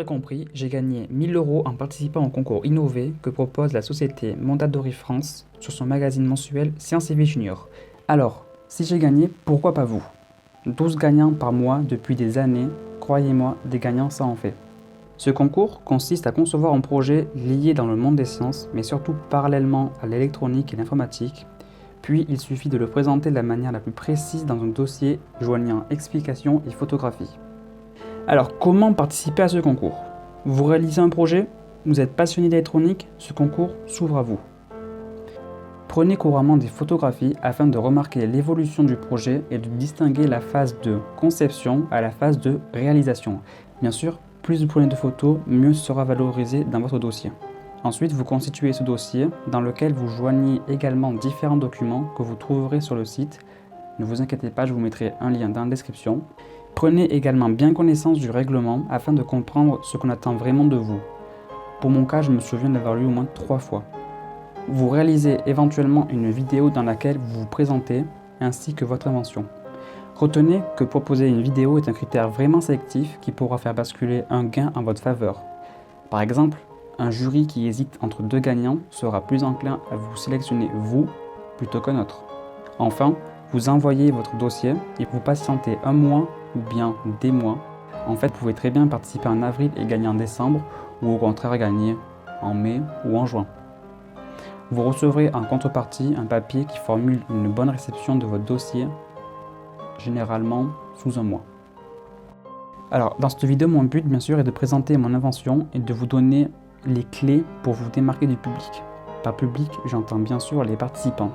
l'aurez compris, j'ai gagné 1000 € en participant au concours Innové que propose la société Mondadori France sur son magazine mensuel Science et Vie Junior. Alors, si j'ai gagné, pourquoi pas vous? 12 gagnants par mois depuis des années, croyez-moi, des gagnants ça en fait. Ce concours consiste à concevoir un projet lié dans le monde des sciences, mais surtout parallèlement à l'électronique et l'informatique. Puis il suffit de le présenter de la manière la plus précise dans un dossier joignant explication et photographie. Alors comment participer à ce concours? Vous réalisez un projet? Vous êtes passionné d'électronique? Ce concours s'ouvre à vous. Prenez couramment des photographies afin de remarquer l'évolution du projet et de distinguer la phase de conception à la phase de réalisation. Bien sûr, plus vous prenez de photos, mieux sera valorisé dans votre dossier. Ensuite, vous constituez ce dossier dans lequel vous joignez également différents documents que vous trouverez sur le site. Ne vous inquiétez pas, je vous mettrai un lien dans la description. Prenez également bien connaissance du règlement afin de comprendre ce qu'on attend vraiment de vous. Pour mon cas, je me souviens d'avoir lu au moins 3 fois. Vous réalisez éventuellement une vidéo dans laquelle vous vous présentez ainsi que votre invention. Retenez que proposer une vidéo est un critère vraiment sélectif qui pourra faire basculer un gain en votre faveur. Par exemple, un jury qui hésite entre 2 gagnants sera plus enclin à vous sélectionner vous plutôt qu'un autre. Enfin, vous envoyez votre dossier et vous patientez un mois ou bien des mois. En fait, vous pouvez très bien participer en avril et gagner en décembre ou au contraire gagner en mai ou en juin. Vous recevrez en contrepartie un papier qui formule une bonne réception de votre dossier, généralement sous un mois. Alors, dans cette vidéo, mon but, bien sûr, est de présenter mon invention et de vous donner les clés pour vous démarquer du public. Par public, j'entends bien sûr les participants.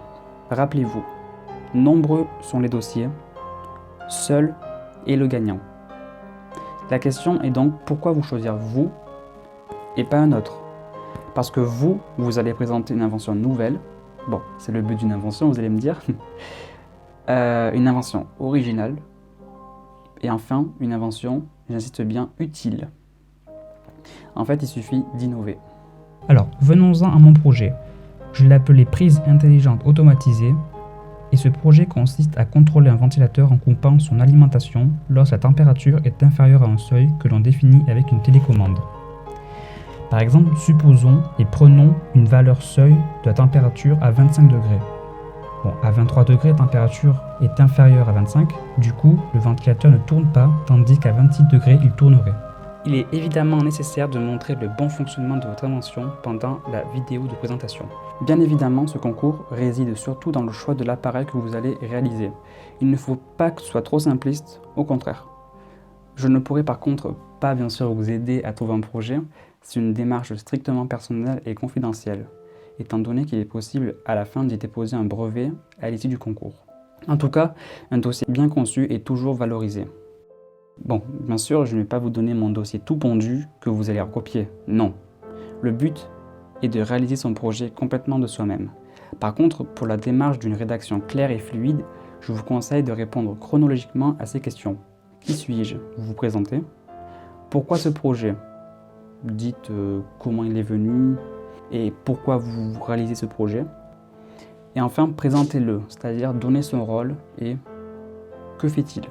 Rappelez-vous, nombreux sont les dossiers, seul est le gagnant. La question est donc pourquoi vous choisir vous et pas un autre? Parce que vous allez présenter une invention nouvelle. Bon, c'est le but d'une invention, vous allez me dire. Une invention originale. Et enfin, une invention, j'insiste bien, utile. En fait, il suffit d'innover. Alors, venons-en à mon projet. Je l'ai appelé prise intelligente automatisée. Et ce projet consiste à contrôler un ventilateur en coupant son alimentation lorsque la température est inférieure à un seuil que l'on définit avec une télécommande. Par exemple, supposons et prenons une valeur seuil de la température à 25 degrés. Bon, à 23 degrés, la température est inférieure à 25, du coup, le ventilateur ne tourne pas, tandis qu'à 26 degrés, il tournerait. Il est évidemment nécessaire de montrer le bon fonctionnement de votre invention pendant la vidéo de présentation. Bien évidemment, ce concours réside surtout dans le choix de l'appareil que vous allez réaliser. Il ne faut pas que ce soit trop simpliste, au contraire. Je ne pourrai par contre pas bien sûr vous aider à trouver un projet, c'est une démarche strictement personnelle et confidentielle, étant donné qu'il est possible à la fin d'y déposer un brevet à l'issue du concours. En tout cas, un dossier bien conçu est toujours valorisé. Bon, bien sûr, je ne vais pas vous donner mon dossier tout pondu que vous allez recopier, non. Le but est de réaliser son projet complètement de soi-même. Par contre, pour la démarche d'une rédaction claire et fluide, je vous conseille de répondre chronologiquement à ces questions. Qui suis-je? Vous vous présentez. Pourquoi ce projet? Dites comment il est venu et pourquoi vous réalisez ce projet. Et enfin, présentez-le, c'est-à-dire donnez son rôle et que fait-il.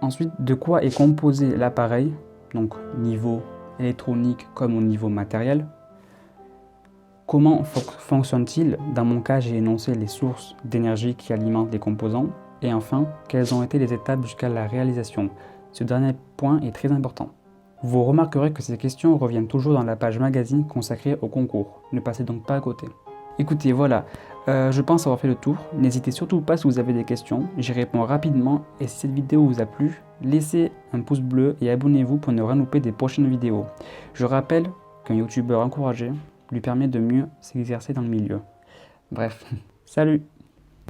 Ensuite, de quoi est composé l'appareil, donc niveau électronique comme au niveau matériel. Comment fonctionne-t-il? Dans mon cas, j'ai énoncé les sources d'énergie qui alimentent les composants. Et enfin, quelles ont été les étapes jusqu'à la réalisation? Ce dernier point est très important. Vous remarquerez que ces questions reviennent toujours dans la page magazine consacrée au concours. Ne passez donc pas à côté. Écoutez, voilà, je pense avoir fait le tour. N'hésitez surtout pas si vous avez des questions, j'y réponds rapidement. Et si cette vidéo vous a plu, laissez un pouce bleu et abonnez-vous pour ne rien louper des prochaines vidéos. Je rappelle qu'un youtubeur encouragé lui permet de mieux s'exercer dans le milieu. Bref, salut!